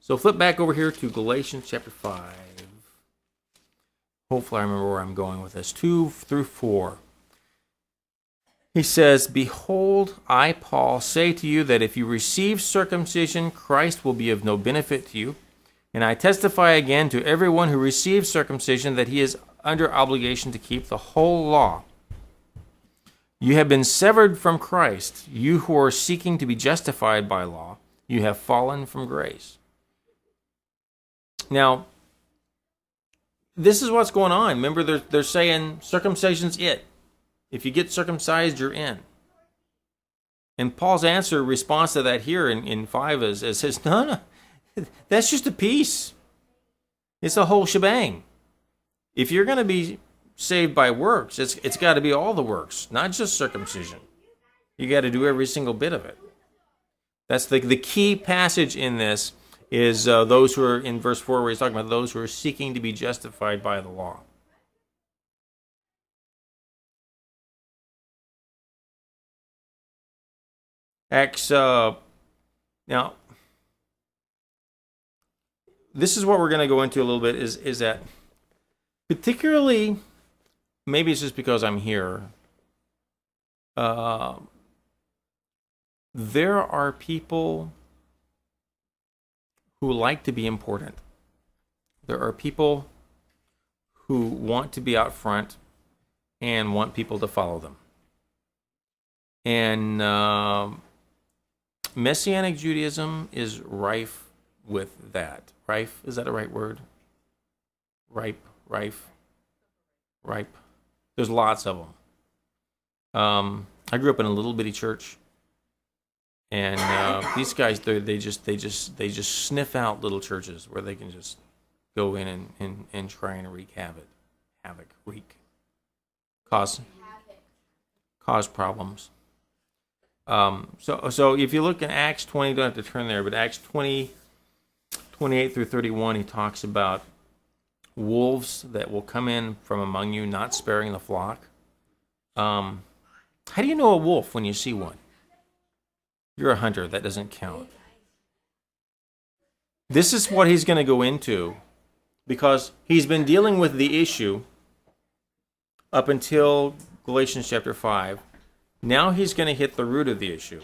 So flip back over here to Galatians chapter 5. Hopefully I remember where I'm going with this. 2 through 4. He says, "Behold, I, Paul, say to you that if you receive circumcision, Christ will be of no benefit to you. And I testify again to everyone who receives circumcision that he is under obligation to keep the whole law. You have been severed from Christ, you who are seeking to be justified by law. You have fallen from grace." Now, this is what's going on. Remember, they're saying circumcision's it. If you get circumcised, you're in. And Paul's response to that here in 5 is says, no, that's just a piece. It's a whole shebang. If you're going to be saved by works, it's got to be all the works, not just circumcision. You got to do every single bit of it. That's the key passage in this is those who are in verse 4 where he's talking about those who are seeking to be justified by the law. Acts, now, this is what we're going to go into a little bit, is that particularly, maybe it's just because I'm here, there are people who like to be important. There are people who want to be out front and want people to follow them. And Messianic Judaism is rife with that. Rife, is that a right word? Ripe. There's lots of them. I grew up in a little bitty church, and these guys, they just sniff out little churches where they can just go in and try and wreak havoc, cause problems. So if you look at Acts 20, you don't have to turn there, but Acts 20, 28 through 31, he talks about wolves that will come in from among you, not sparing the flock. How do you know a wolf when you see one? You're a hunter. That doesn't count. This is what he's going to go into because he's been dealing with the issue up until Galatians chapter 5. Now he's going to hit the root of the issue.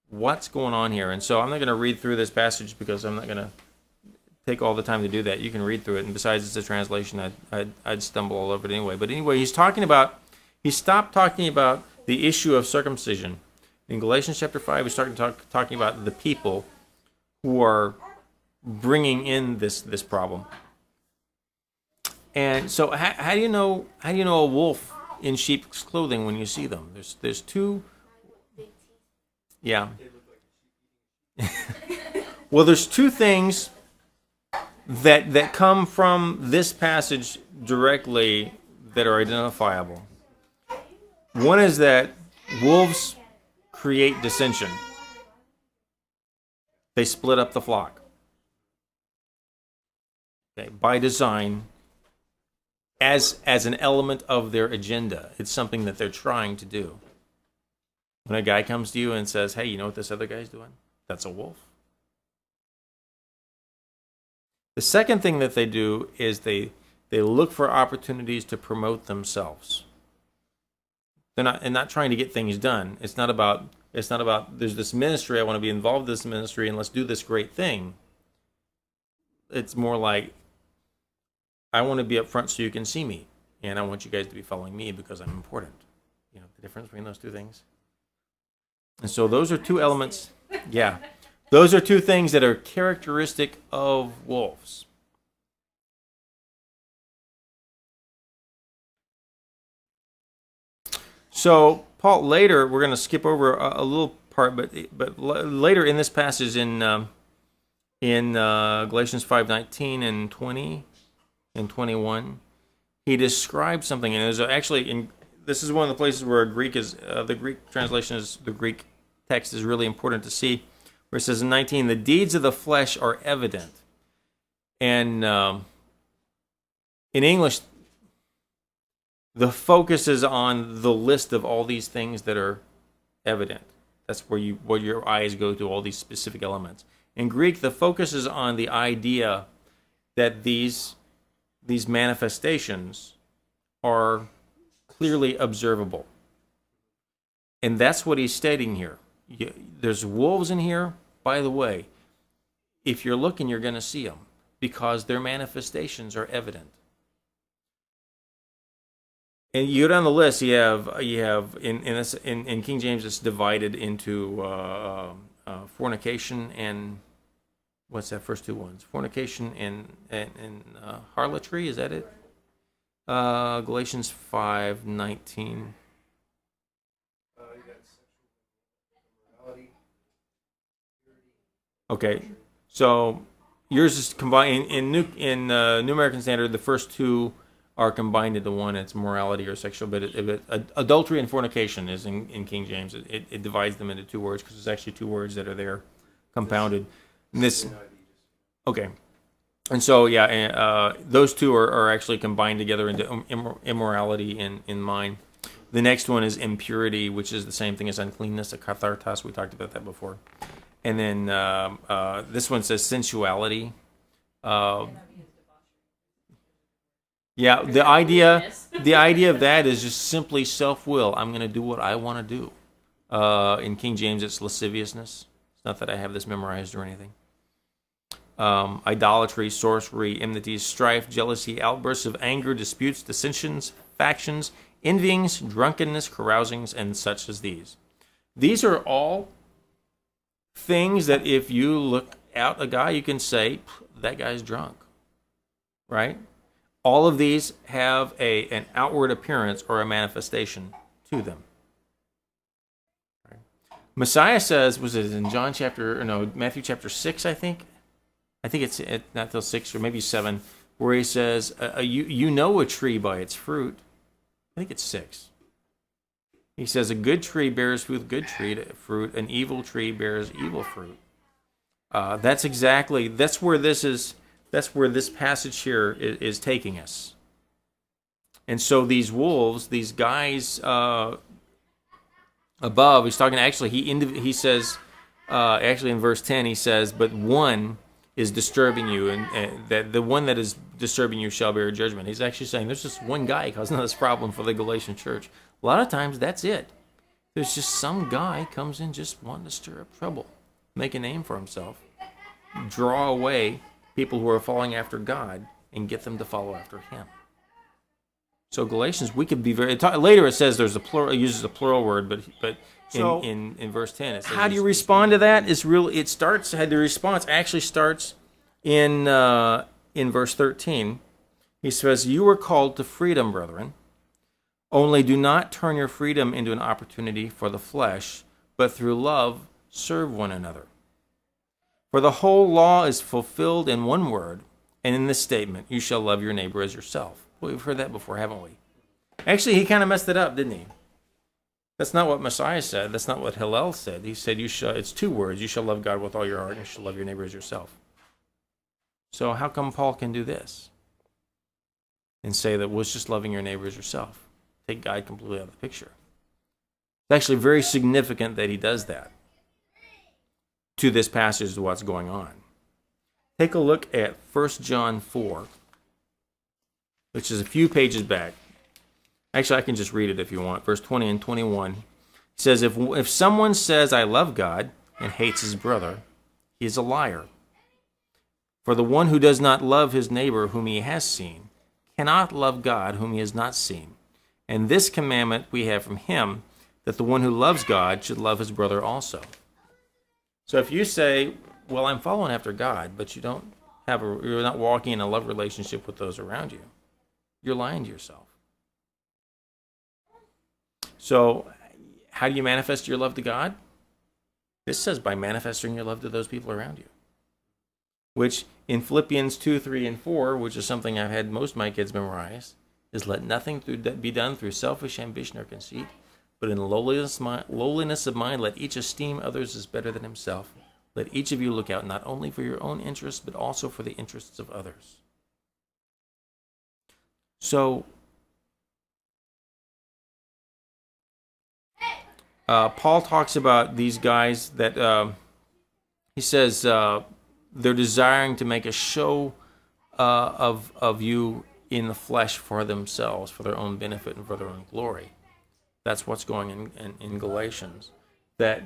What's going on here? And so I'm not going to read through this passage because I'm not going to take all the time to do that. You can read through it. And besides, it's a translation. I'd stumble all over it anyway. But anyway, he stopped talking about the issue of circumcision. In Galatians chapter 5, he's talking about the people who are bringing in this problem. And so how do you know a wolf in sheep's clothing when you see them? There's two. Yeah. Well, there's two things that come from this passage directly that are identifiable. One is that wolves create dissension. They split up the flock. Okay, by design, as an element of their agenda. It's something that they're trying to do. When a guy comes to you and says, "Hey, you know what this other guy's doing?" That's a wolf. The second thing that they do is they look for opportunities to promote themselves. They're not trying to get things done. It's not about there's this ministry, I want to be involved in this ministry and let's do this great thing. It's more like, I want to be up front so you can see me, and I want you guys to be following me because I'm important. You know the difference between those two things? And so those are two elements. Yeah. Those are two things that are characteristic of wolves. So Paul later, we're going to skip over a little part, but later in this passage in Galatians 5:19 and 20 and 21, he describes something, and there's actually this is one of the places where the Greek translation is the Greek text is really important to see. Where it says in 19, the deeds of the flesh are evident. And in English, the focus is on the list of all these things that are evident. That's where your eyes go to, all these specific elements. In Greek, the focus is on the idea that these manifestations are clearly observable. And that's what he's stating here. There's wolves in here. By the way, if you're looking, you're going to see them because their manifestations are evident. And you go down the list. You have in King James, it's divided into fornication and what's that first two ones? Fornication and harlotry. Is that it? Galatians 5:19. Okay, so yours is combined in New American Standard. The first two are combined into one. It's morality or sexual, but adultery and fornication is in King James. It divides them into two words because there's actually two words that are there compounded. And okay, and so those two are actually combined together into immorality in mine. The next one is impurity, which is the same thing as uncleanness, a kathartos. We talked about that before. And then this one says sensuality. The idea of that is just simply self-will. I'm going to do what I want to do. In King James, it's lasciviousness. It's not that I have this memorized or anything. Idolatry, sorcery, enmities, strife, jealousy, outbursts of anger, disputes, dissensions, factions, envyings, drunkenness, carousings, and such as these. These are all things that if you look at a guy, you can say, that guy's drunk, right? All of these have an outward appearance or a manifestation to them. Right? Messiah says, was it in Matthew chapter 6, I think? I think it's not till 6 or maybe 7, where he says, you know a tree by its fruit. I think it's 6. He says, a good tree bears good fruit, an evil tree bears evil fruit. That's where this passage here is taking us. And so these wolves, these guys above, he's talking, actually, he says, actually in verse 10, he says, but one is disturbing you, and that the one that is disturbing you shall bear judgment. He's actually saying there's just one guy causing this problem for the Galatian church. A lot of times that's it. There's just some guy comes in just wanting to stir up trouble, make a name for himself, draw away people who are following after God, and get them to follow after him. So Galatians, we could be later it says there's a plural, it uses a plural word, but in verse 10 it says, how do you respond to that? The response actually starts in verse 13. He says, you were called to freedom, brethren. Only do not turn your freedom into an opportunity for the flesh, but through love serve one another. For the whole law is fulfilled in one word, and in this statement, you shall love your neighbor as yourself. Well, we've heard that before, haven't we? Actually, he kind of messed it up, didn't he? That's not what Messiah said. That's not what Hillel said. He said, it's two words. You shall love God with all your heart, and you shall love your neighbor as yourself. So how come Paul can do this and say that was just loving your neighbor as yourself? Take God completely out of the picture. It's actually very significant that he does that to this passage of what's going on. Take a look at 1 John 4, which is a few pages back. Actually, I can just read it if you want. Verse 20 and 21. It says, if someone says, I love God, and hates his brother, he is a liar. For the one who does not love his neighbor whom he has seen cannot love God whom he has not seen. And this commandment we have from him, that the one who loves God should love his brother also. So if you say, well, I'm following after God, but you're not walking in a love relationship with those around you, you're lying to yourself. So how do you manifest your love to God? This says by manifesting your love to those people around you. Which in Philippians 2, 3, and 4, which is something I've had most of my kids memorize, is let nothing be done through selfish ambition or conceit, but in lowliness of mind, let each esteem others as better than himself. Let each of you look out not only for your own interests, but also for the interests of others. So, Paul talks about these guys that He says they're desiring to make a show of you in the flesh for themselves, for their own benefit and for their own glory. That's what's going in Galatians. That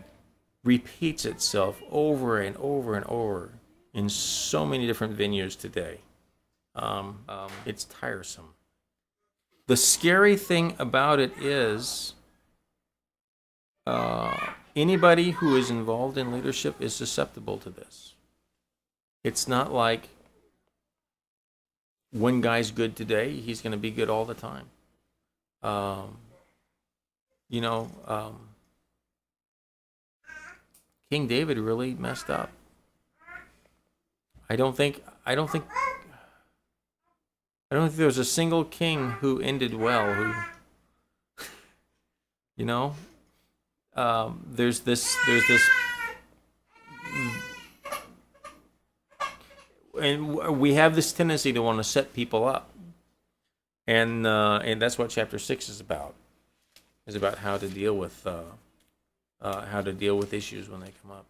repeats itself over and over and over in so many different venues today. It's tiresome. The scary thing about it is anybody who is involved in leadership is susceptible to this. It's not like one guy's good today, he's going to be good all the time. King David really messed up. I don't think there was a single king who ended well. There's this, and we have this tendency to want to set people up, and that's what chapter 6 is about. Is about how to deal with issues when they come up.